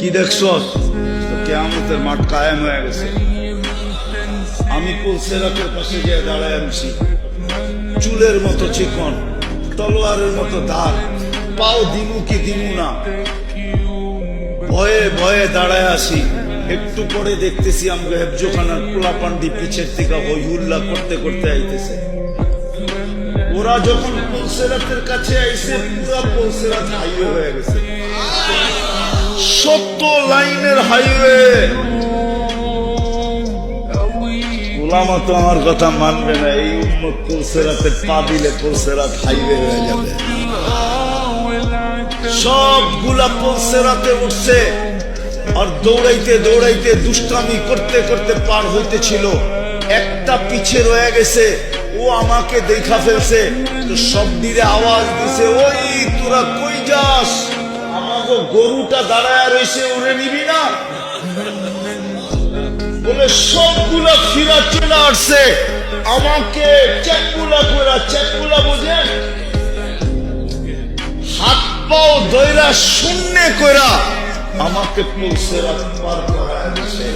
কি দেখছস? কিয়ামতের মাঠ কায়েম হয়ে গেছে। আমি পুলসেরাতের পাশে গিয়ে দাঁড়ায় আছি, চুলের মতো চিকন, তলোয়ারের মতো দাঁত, পাও দিমু কি দিমু না, ভয়ে ভয়ে দাঁড়ায় আসি। একটু পরে দেখতেছি আমরা হেফজোখানার পোলাপান্ডি পিছের থেকে হই হুল্লা করতে করতে আইতেছে। ওরা যখন পুলসেরাতের কাছে আইছে, পুরা পুলসেরাত হাইওয়ে হয়ে গেছে, 70 লাইনের হাইওয়ে। ওলামা তো আমার কথা মানবে না, এই উম্মত পুলসেরাতে পা দিলে পুলসেরাত হাইওয়ে হয়ে যাবে। সবগুলা পুলসেরাতে উঠছে আর দৌড়াইতে দৌড়াইতে দুষ্টামি করতে করতে পার হইতেছিল। একটা পিছে রয়ে গেছে, ও আমাকে দেখা ফেলছে, তো সব দিকে আওয়াজ দিছে, ওই তোরা কই যাস? আমাকে গরুটা দাঁড়ায় রয়েছে, উড়ে নিবি না? বলে সবগুলা ফিরা চলে আসছে, আমাকে চেকগুলা কইরা, চেকগুলা বুঝেন, হাত পাও দইরা শূন্য কইরা আমাকে পুলসেরাত পার করায় দিছে।